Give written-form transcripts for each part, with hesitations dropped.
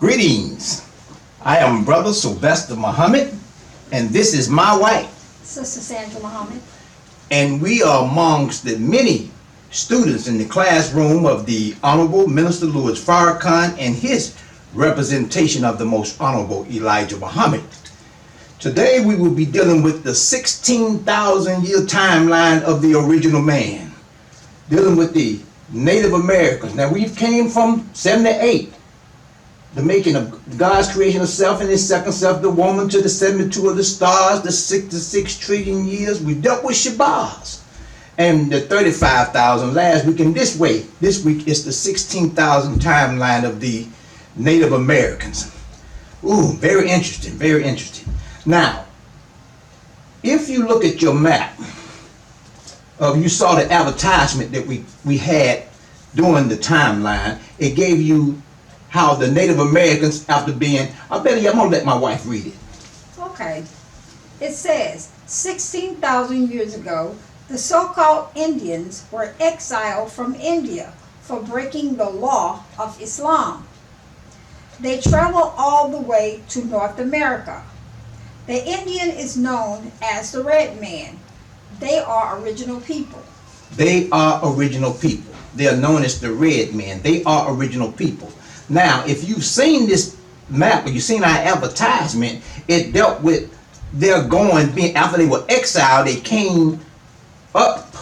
Greetings. I am Brother Sylvester Muhammad, and this is my wife. Sister Sandra Muhammad. And we are amongst the many students in the classroom of the Honorable Minister Louis Farrakhan and his representation of the Most Honorable Elijah Muhammad. Today we will be dealing with the 16,000 year timeline of the original man, dealing with the Native Americans. Now we came from 78, the making of God's creation of self and his second self, the woman, to the 72 of the stars, the 66 trillion years. We dealt with Shabazz and the 35,000 last week. And this week is the 16,000 timeline of the Native Americans. Ooh, very interesting, very interesting. Now, if you look at your map, you saw the advertisement that we had during the timeline. It gave you how the Native Americans, after being, I'm gonna let my wife read it. Okay. It says, 16,000 years ago, the so-called Indians were exiled from India for breaking the law of Islam. They traveled all the way to North America. The Indian is known as the Red Man. They are original people. They are original people. They are known as the Red Men. They are original people. Now, if you've seen this map or you've seen our advertisement, it dealt with their being, after they were exiled, they came up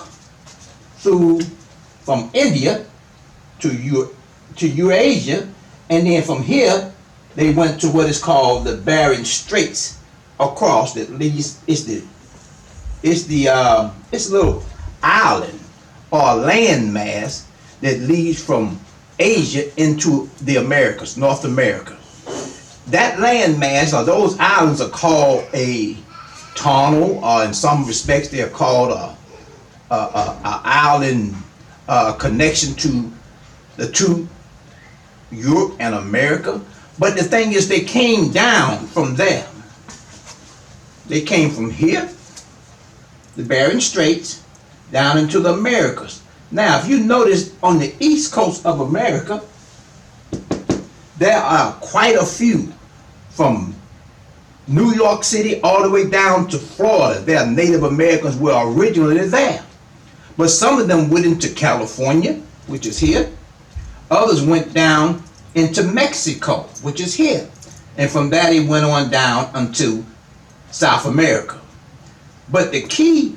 from India to Eurasia, and then from here they went to what is called the Bering Straits across that leads, it's a little island or landmass that leads from Asia into the Americas, North America. That landmass, or those islands, are called a tunnel, or in some respects they are called a island connection to the two, Europe and America. But the thing is, they came down from there. They came from here, the Bering Straits, down into the Americas. Now, if you notice on the east coast of America, there are quite a few from New York City all the way down to Florida. There are Native Americans who were originally there. But some of them went into California, which is here. Others went down into Mexico, which is here. And from there they went on down unto South America. But the key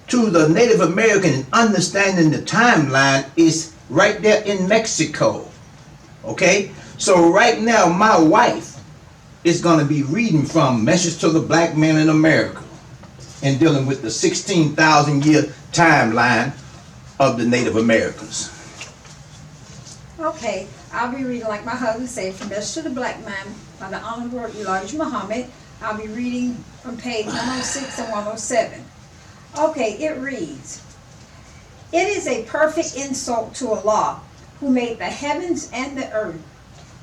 to the Native American understanding the timeline is right there in Mexico. Okay? So right now my wife is going to be reading from Message to the Black Man in America and dealing with the 16,000 year timeline of the Native Americans. Okay, I'll be reading, like my husband said, from Message to the Black Man by the Honorable Elijah Muhammad. I'll be reading from page 106 and 107. Okay, it reads, "It is a perfect insult to Allah, who made the heavens and the earth,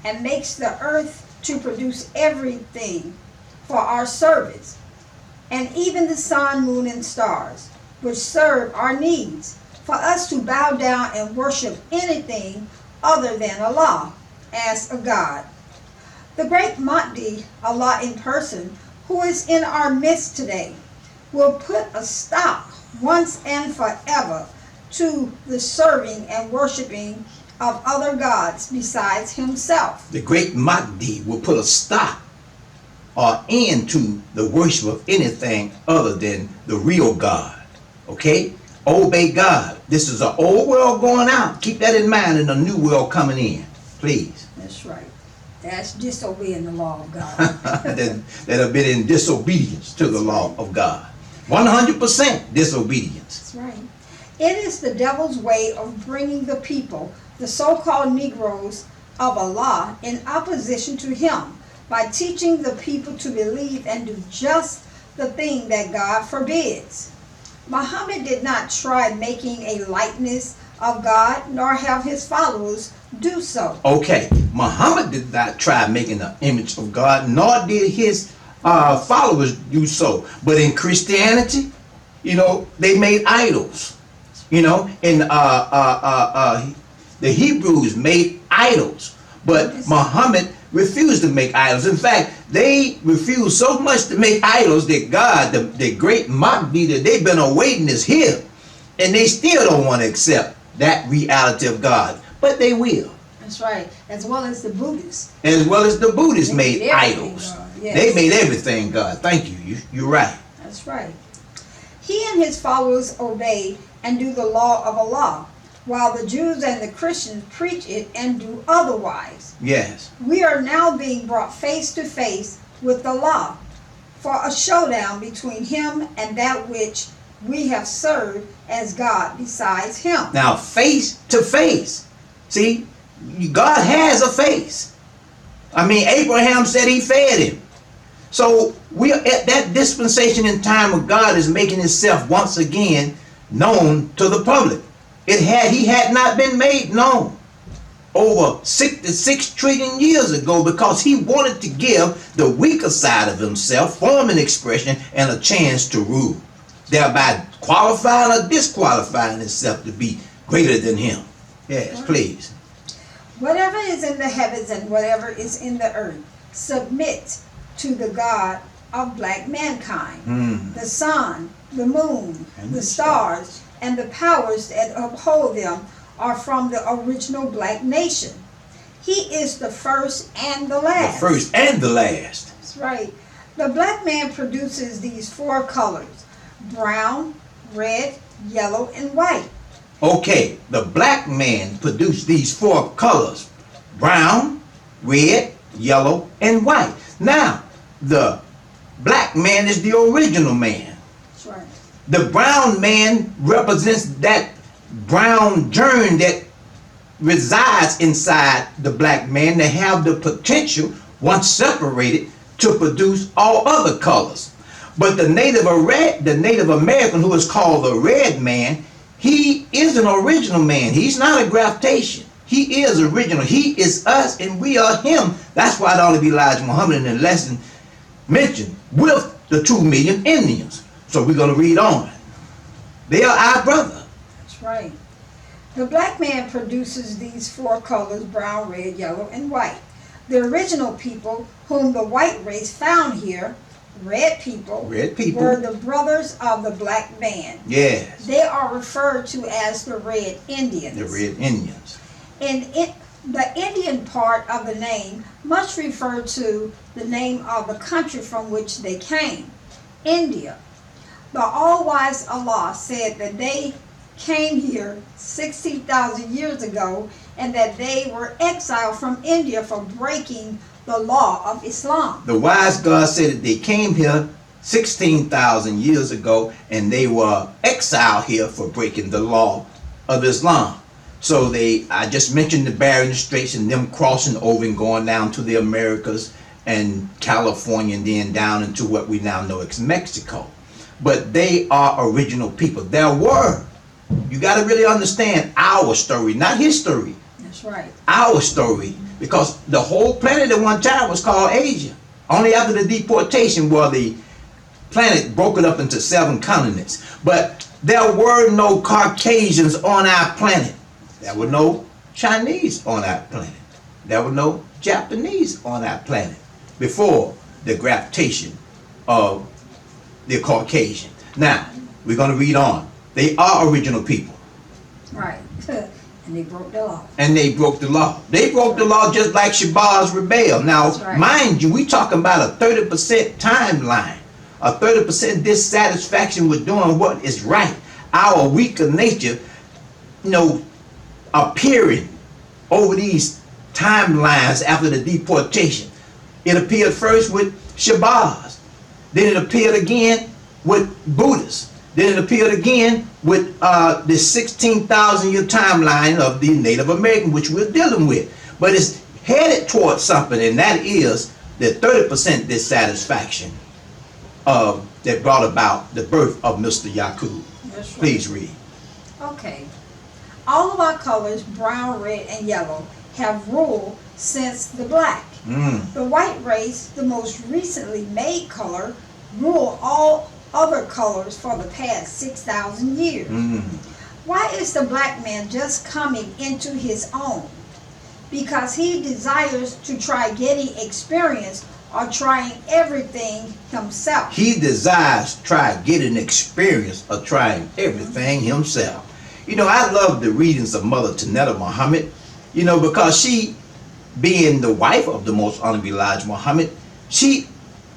and makes the earth to produce everything for our service, and even the sun, moon, and stars, which serve our needs, for us to bow down and worship anything other than Allah as a God. The great Mahdi, Allah in person, who is in our midst today, will put a stop once and forever to the serving and worshiping of other gods besides himself." The great Mahdi will put a stop or end to the worship of anything other than the real God. Okay? Obey God. This is an old world going out. Keep that in mind, and a new world coming in. Please. That's right. That's disobeying the law of God. that have been in disobedience to the law of God. 100% disobedience. That's right. It is the devil's way of bringing the people, the so-called Negroes of Allah, in opposition to him by teaching the people to believe and do just the thing that God forbids. Muhammad did not try making a likeness of God, nor have his followers do so. Okay, Muhammad did not try making an image of God, nor did his followers do so. But in Christianity, they made idols. And the Hebrews made idols. But Muhammad refused to make idols. In fact, they refused so much to make idols that God, the great Mahdi that they've been awaiting is here. And they still don't want to accept that reality of God. But they will. That's right. As well as the Buddhists. As well as the Buddhists They made made everything idols. God. Yes. They made everything God. Thank you. You're right. That's right. He and his followers obey and do the law of Allah, while the Jews and the Christians preach it and do otherwise. Yes. We are now being brought face to face with Allah for a showdown between him and that which we have served as God besides him. Now, face to face. See, God has a face. I mean, Abraham said he fed him. So we are at that dispensation in time where God is making himself once again known to the public. He had not been made known over 6 trillion years ago, because he wanted to give the weaker side of himself form and expression and a chance to rule, thereby qualifying or disqualifying himself to be greater than him. Yes, please. Whatever is in the heavens and whatever is in the earth submit to the God of black mankind. The sun, the moon, And the the stars, and the powers that uphold them are from the original black nation. He is the first and the The last. first and the last. That's right. The black man produces these 4 colors: brown, red, yellow, and white. Okay, the black man produced these 4 colors: brown, red, yellow, and white. Now, the black man is the original man. That's right. The brown man represents that brown germ that resides inside the black man that have the potential, once separated, to produce all other colors. But the Native American, who is called the red man, he is an original man. He's not a graftation. He is original. He is us and we are him. That's why it ought to be Elijah Muhammad in the lesson mentioned with the 2 million Indians. So we're going to read on. They are our brother. That's right. The black man produces these 4 colors: brown, red, yellow, and white. The original people whom the white race found here, red people, were the brothers of the black man. Yes. They are referred to as the Red Indians. The Red Indians. And the Indian part of the name must refer to the name of the country from which they came, India. The all-wise Allah said that they came here 60,000 years ago and that they were exiled from India for breaking the law of Islam. The wise God said that they came here 16,000 years ago and they were exiled here for breaking the law of Islam. So I just mentioned the Bering Straits and them crossing over and going down to the Americas and California and then down into what we now know as Mexico. But they are original people. You got to really understand our story, not his story. That's right. Our story, because the whole planet at one time was called Asia. Only after the deportation were the planet broken up into 7 continents. But there were no Caucasians on our planet. There were no Chinese on our planet. There were no Japanese on our planet before the graftation of the Caucasian. Now, we're going to read on. They are original people. Right. And they broke the law. And they broke the law. They broke the law just like Shabazz rebelled. Now, right. Mind you, we talking about a 30% timeline, a 30% dissatisfaction with doing what is right. Our weaker nature, appearing over these timelines after the deportation. It appeared first with Shabazz. Then it appeared again with Buddhists. Then it appeared again with the 16,000 year timeline of the Native American, which we're dealing with. But it's headed towards something, and that is the 30% dissatisfaction that brought about the birth of Mr. Yaqub. That's right. Please read. Okay. All of our colors, brown, red, and yellow, have ruled since the black. The white race, the most recently made color, rule all other colors for the past 6,000 years. Why is the black man just coming into his own? because he desires to try getting experience or trying everything himself. He desires to try getting experience of trying everything himself. You know, I love the readings of Mother Tanetta Muhammad, you know, because she, being the wife of the Most Honorable Elijah Muhammad, she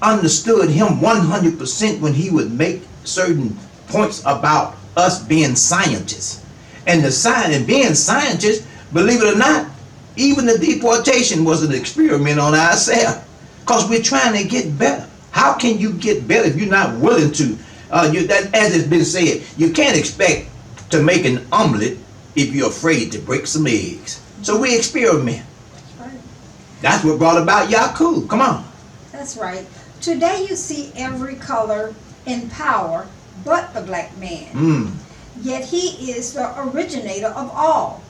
understood him 100% when he would make certain points about us being scientists. And being scientists, believe it or not, even the deportation was an experiment on ourselves. Because we're trying to get better. How can you get better if you're not willing to? As it's been said, you can't expect to make an omelet if you're afraid to break some eggs. So we experiment. That's right. That's what brought about Yakub. Come on. That's right. Today you see every color in power but the black man. Yet he is the originator of all.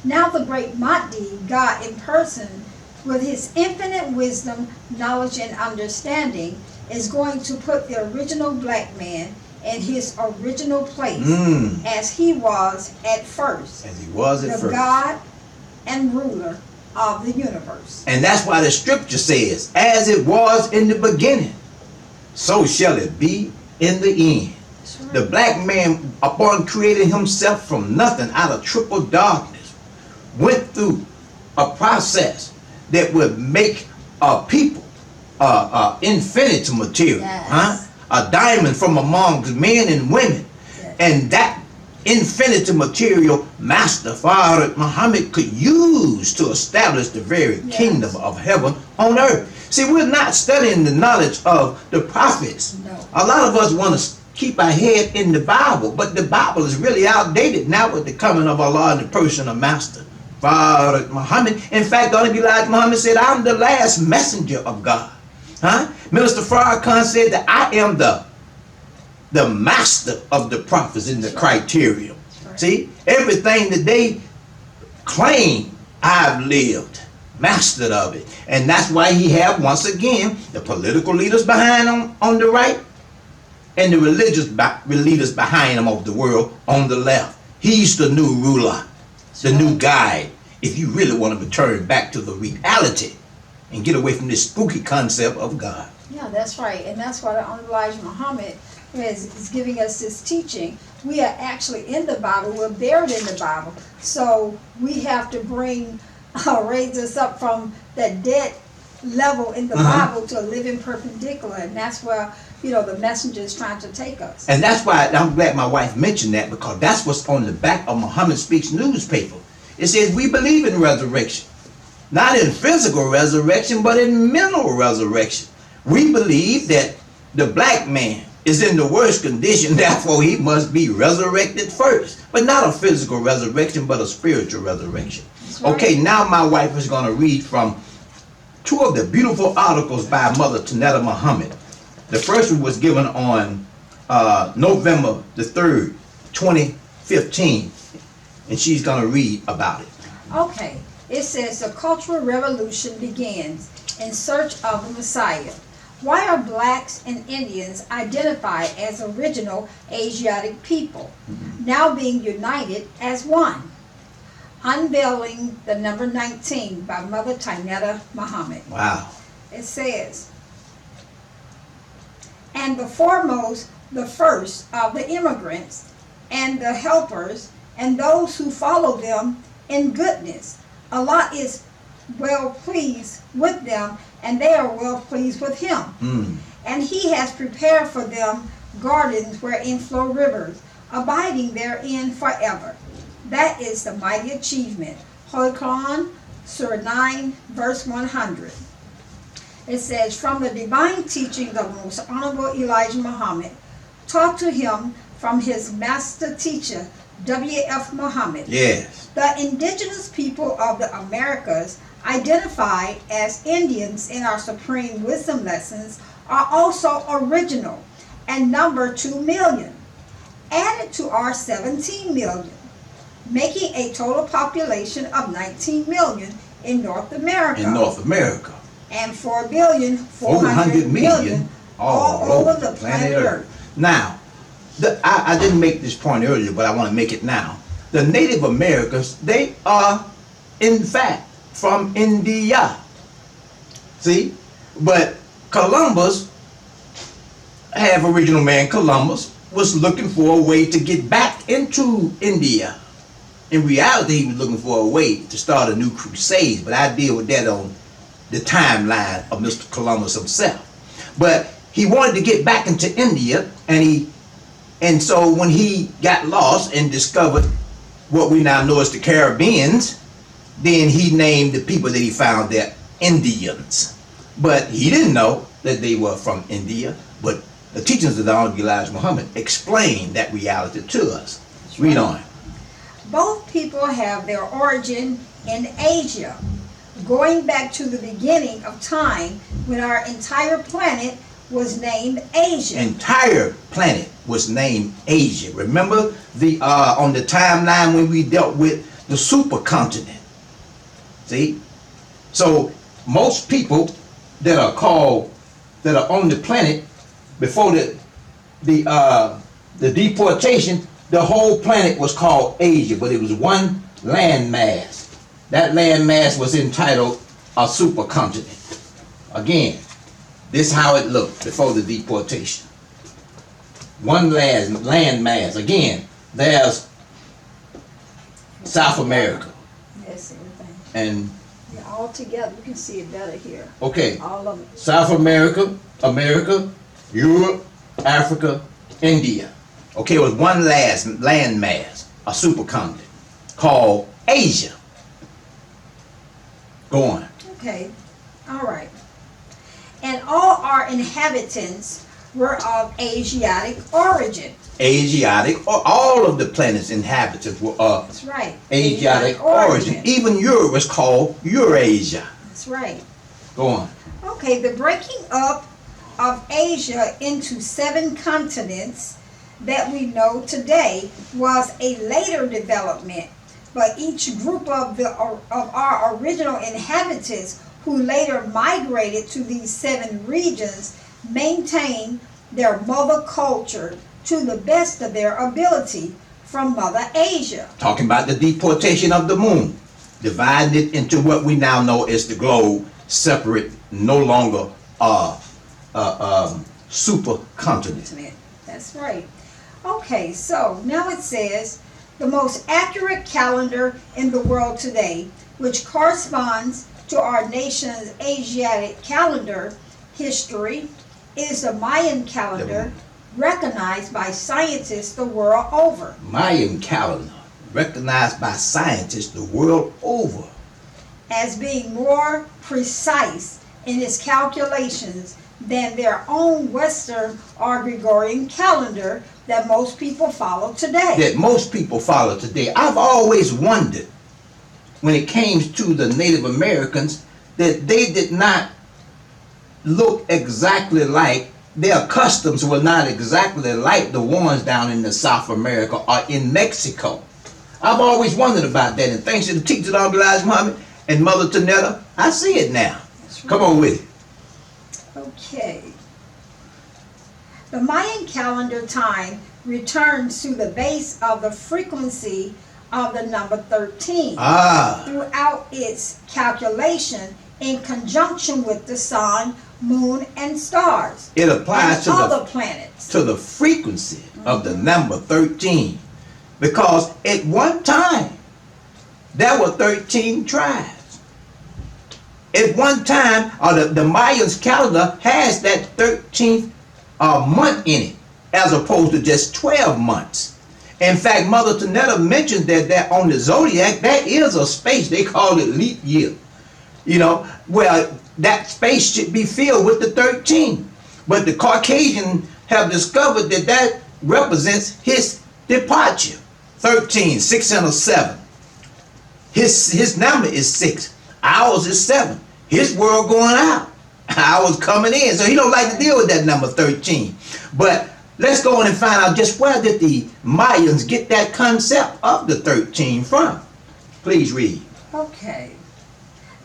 Now the great Mahdi, God in person, with his infinite wisdom, knowledge, and understanding, is going to put the original black man in his original place as he was at first. As he was at the first. God and ruler of the universe. And that's why the scripture says, as it was in the beginning, so shall it be in the end. Right. The black man, upon creating himself from nothing out of triple darkness, went through a process that would make a people infinite material. Yes. A diamond from among men and women. Yes. And that infinite material Master Farad Muhammad could use to establish the very kingdom of heaven on earth. See, we're not studying the knowledge of the prophets. No. A lot of us want to keep our head in the Bible, but the Bible is really outdated now with the coming of Allah in the person of Master Farad Muhammad. In fact, the Honorable Elijah Muhammad said, I'm the last messenger of God. Minister Farrakhan said that I am the master of the prophets in the criterion. Right. See, everything that they claim, I've lived, mastered of it. And that's why he have, once again, the political leaders behind him on the right and the religious leaders behind him of the world on the left. He's the new ruler, the new guide, if you really want to return back to the reality and get away from this spooky concept of God. Yeah, that's right. And that's why the Honorable Elijah Muhammad is giving us this teaching. We are actually in the Bible. We're buried in the Bible. So we have to raise us up from that dead level in the Bible to a living perpendicular. And that's where, the messenger is trying to take us. And that's why I'm glad my wife mentioned that, because that's what's on the back of Muhammad Speaks newspaper. It says we believe in resurrection. Not in physical resurrection, but in mental resurrection. We believe that the black man is in the worst condition, therefore he must be resurrected first. But not a physical resurrection, but a spiritual resurrection. Right. Okay, now my wife is going to read from two of the beautiful articles by Mother Tanetta Muhammad. The first one was given on November the 3rd, 2015. And she's going to read about it. Okay. It says the Cultural Revolution begins in search of the Messiah. Why are blacks and Indians identified as original Asiatic people, now being united as one? Unveiling the number 19 by Mother Tanetta Muhammad. Wow. It says, and the first of the immigrants and the helpers and those who follow them in goodness. Allah is well pleased with them, and they are well pleased with him. And he has prepared for them gardens wherein flow rivers, abiding therein forever. That is the mighty achievement. Holy Quran, Surah 9, verse 100. It says, from the divine teaching of the Most Honorable Elijah Muhammad, taught to him from his master teacher, W.F. Muhammad. Yes. The indigenous people of the Americas, identified as Indians in our Supreme Wisdom lessons, are also original and number 2 million, added to our 17 million, making a total population of 19 million in North America. And 4,400 million all over the planet Earth. Now, I didn't make this point earlier, but I want to make it now. The Native Americans, they are, in fact, from India. See? But Columbus, half original man Columbus, was looking for a way to get back into India. In reality, he was looking for a way to start a new crusade, but I deal with that on the timeline of Mr. Columbus himself. But he wanted to get back into India, and so when he got lost and discovered what we now know as the Caribbeans, then he named the people that he found there Indians. But he didn't know that they were from India, but the teachings of the Honorable Elijah Muhammad explained that reality to us. Read on. Both people have their origin in Asia, going back to the beginning of time when our entire planet was named Asia. Entire planet was named Asia. Remember the on the timeline when we dealt with the supercontinent. See? So most people that are on the planet before the deportation, the whole planet was called Asia, but it was one landmass. That landmass was entitled a supercontinent. Again, this is how it looked before the deportation. One landmass. Again, there's South America. Yes, everything. And Yeah, all together, you can see it better here. okay, All of it. South America, Europe, Africa, India. Okay, it was one landmass, a supercontinent called Asia. Go on. Okay, all right. And all our inhabitants were of Asiatic origin. Asiatic, or all of the planet's inhabitants were of That's right. Asiatic origin. Even Europe was called Eurasia. That's right. Go on. Okay, the breaking up of Asia into 7 continents that we know today was a later development, but each group of our original inhabitants who later migrated to these 7 regions maintained their mother culture to the best of their ability from Mother Asia. Talking about the deportation of the moon, dividing it into what we now know as the globe, separate, no longer supercontinent. That's right. Okay, so now it says the most accurate calendar in the world today, which corresponds to our nation's Asiatic calendar history, is the Mayan calendar, recognized by scientists the world over. Mayan calendar, recognized by scientists the world over as being more precise in its calculations than their own Western or Gregorian calendar that most people follow today. That most people follow today. I've always wondered, when it came to the Native Americans, that they did not look exactly like, their customs were not exactly like the ones down in the South America or in Mexico. I've always wondered about that, and thanks to the teacher of Elijah Muhammad and Mother Tanetta, I see it now. Right. Come on with it. Okay. The Mayan calendar time returns to the base of the frequency of the number 13 throughout its calculation in conjunction with the sun, moon, and stars. It applies to other planets. To the frequency of the number 13. Because at one time, there were 13 tribes. At one time, the Mayans calendar has that 13th month in it, as opposed to just 12 months. In fact, Mother Tanetta mentions that on the zodiac, that is a space, they call it leap year. You know, well, that space should be filled with the 13. But the Caucasian have discovered that represents his departure. 13, 6 and a 7. His number is 6. Ours is 7. His world going out. Ours coming in. So he don't like to deal with that number 13. But let's go on and find out just where did the Mayans get that concept of the 13 from. Please read. Okay.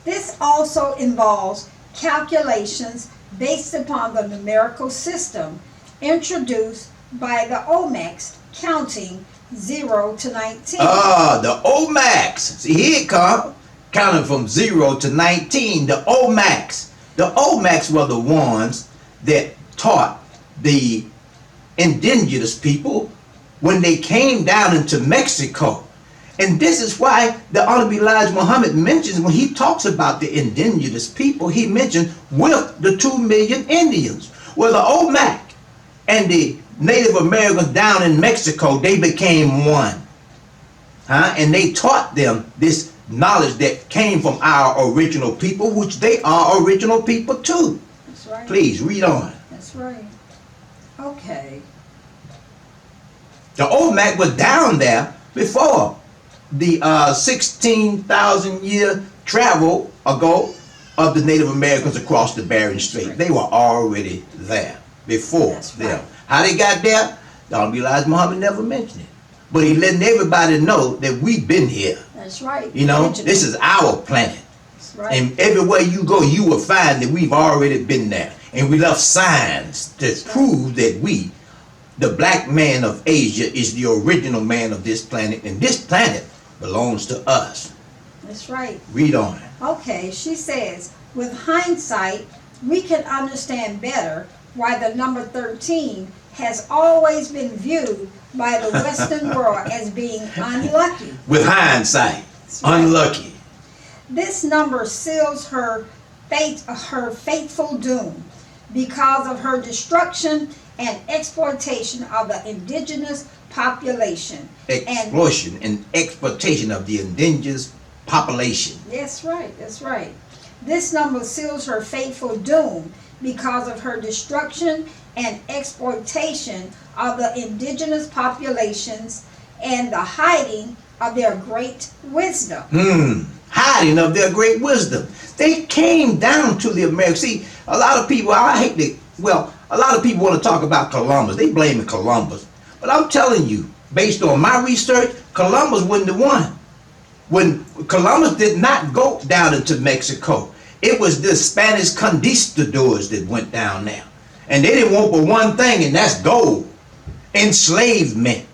This also involves calculations based upon the numerical system introduced by the Olmecs, counting 0 to 19. The Olmecs. See, here it comes. counting from 0 to 19, the Olmecs. The Olmecs were the ones that taught the indigenous people when they came down into Mexico. And this is why the Honorable Elijah Muhammad mentions, when he talks about the indigenous people, he mentioned with the 2 million Indians. Well, the Olmec and the Native Americans down in Mexico, they became one. And they taught them this knowledge that came from our original people, which they are original people too. That's right. Please read on. That's right. Okay. The Olmec was down there before the 16,000 year travel ago of the Native Americans across the Bering Strait. They were already there before That's them. right. How they got there? The Honorable Elijah Muhammad never mentioned it. But he letting everybody know that we've been here. That's right. You know, Original. this is our planet. That's right. And everywhere you go, you will find that we've already been there. And we left signs to prove that we, the black man of Asia, is the original man of this planet. And this planet belongs to us. That's right. Read on. Okay, she says, with hindsight, we can understand better why the number 13 has always been viewed by the Western world as being unlucky. With hindsight, right. unlucky. This number seals her fateful doom because of her destruction and exploitation of the indigenous population. Exploitation and exploitation of the indigenous population. That's right, that's right. This number seals her fateful doom because of her destruction and exploitation of the indigenous populations and the hiding of their great wisdom. Hiding of their great wisdom. They came down to the Americas. See, a lot of people, a lot of people want to talk about Columbus. They blame Columbus. But I'm telling you, based on my research, Columbus wasn't the one. When Columbus did not go down into Mexico, it was the Spanish conquistadors that went down there. And they didn't want but one thing, and that's gold. Enslavement.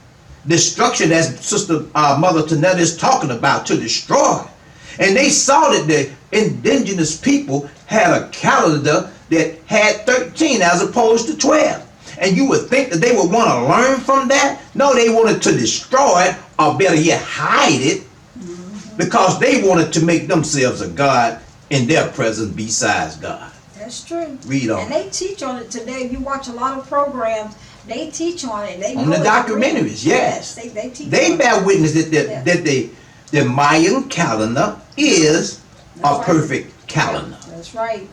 Destruction, as Sister Mother Tanetta is talking about, to destroy. And they saw that the indigenous people had a calendar that had 13 as opposed to 12. And you would think that they would want to learn from that. No, they wanted to destroy it, or better yet, hide it, because they wanted to make themselves a god in their presence besides God. That's true. Read on. And they teach on it today. If you watch a lot of programs, they teach on it. They On the documentaries, yes. They teach They on bear it. witness that the Mayan calendar is That's a right. perfect calendar. That's right.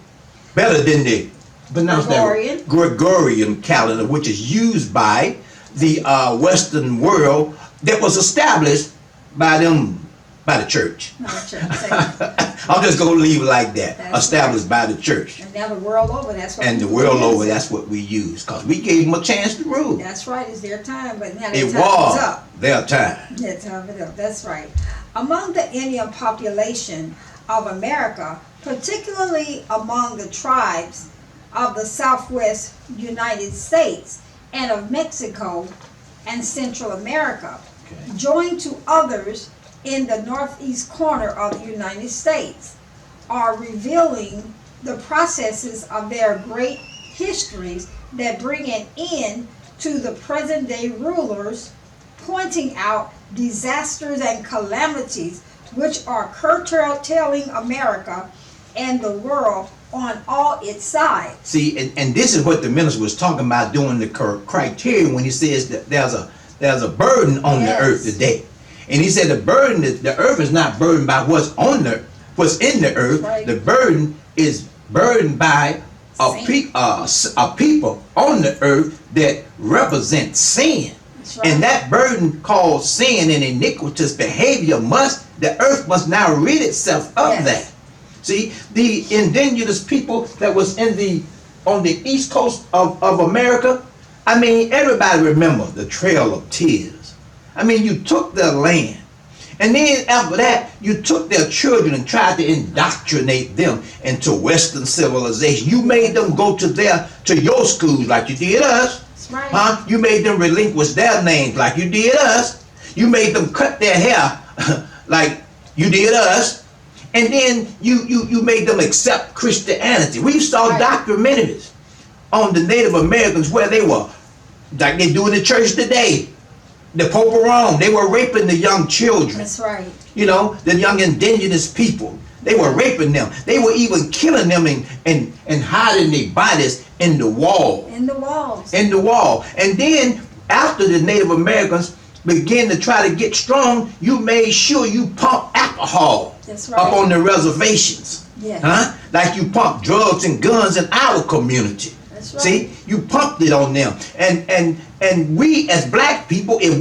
Better than the Gregorian. Gregorian calendar, which is used by the Western world, that was established by the church. No, church. I'm just going to leave it like that. That's Established by the church. And now the world over, that's what And the people world use. over, that's what we use. Because we gave them a chance to rule. That's right, it's their time, but now It their time is was up. their time. Their time is up, that's right. Among the Indian population of America, particularly among the tribes of the Southwest United States and of Mexico and Central America, Okay. joined to others in the northeast corner of the United States, are revealing the processes of their great histories that bring an end to the present day rulers, pointing out disasters and calamities which are curtailing America and the world on all its sides. See, and this is what the minister was talking about, doing the criteria when he says that there's a burden on the earth today. And he said the earth is not burdened by what's in the earth. Right. The burden is burdened by a people on the earth that represent sin. That's right. And that burden called sin and iniquitous behavior the earth must now rid itself of Yes. that. See, the indigenous people that was on the east coast of America, I mean, everybody remember the Trail of Tears. I mean, you took their land, and then after that, you took their children and tried to indoctrinate them into Western civilization. You made them go to your schools like you did us. That's right. Huh? You made them relinquish their names like you did us. You made them cut their hair like you did us. and then you made them accept Christianity. We saw Right. documentaries on the Native Americans where they were, like they do in the church today, the Pope of Rome, they were raping the young children, That's right. you know, the young indigenous people. They were raping them. They were even killing them and hiding their bodies in the wall. In the walls. In the wall. And then after the Native Americans began to try to get strong, you made sure you pump alcohol That's up right. on the reservations. Yes. Huh? Like you pump drugs and guns in our community. That's right. See, you pumped it on them. And we as black people, if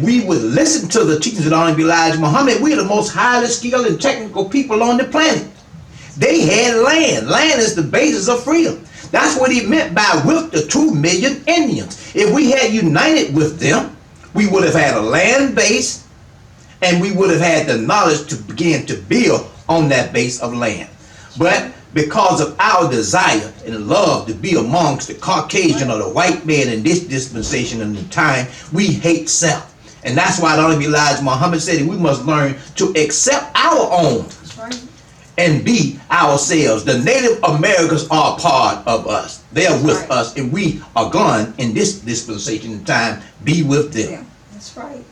we would listen to the teachings of Honorable Elijah Muhammad, we're the most highly skilled and technical people on the planet. They had land. Land is the basis of freedom. That's what he meant by with the 2 million Indians. If we had united with them, we would have had a land base, and we would have had the knowledge to begin to build on that base of land. But because of our desire and love to be amongst the Caucasian or the white man in this dispensation and the time, we hate self. And that's why the Honorable Elijah Muhammad said that we must learn to accept our own That's right. and be ourselves. The Native Americans are a part of us. They are with Right. us, and we are gone in this dispensation in time. Be with them. Yeah, that's right.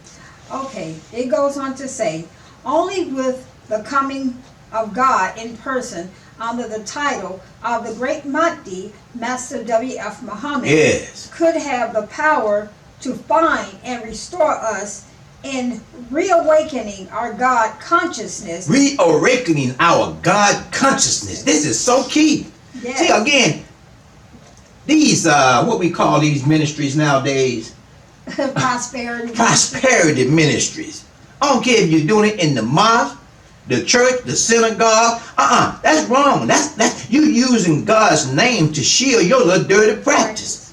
Okay, it goes on to say, only with the coming of God in person under the title of the Great Mahdi, Master W.F. Muhammad, Yes. could have the power to find and restore us in reawakening our God consciousness. Reawakening our God consciousness. This is so key. Yes. See, again, these, what we call these ministries nowadays, Prosperity. prosperity ministries. I don't care if you're doing it in the mosque, the church, the synagogue. That's wrong. That's you using God's name to shield your little dirty practice.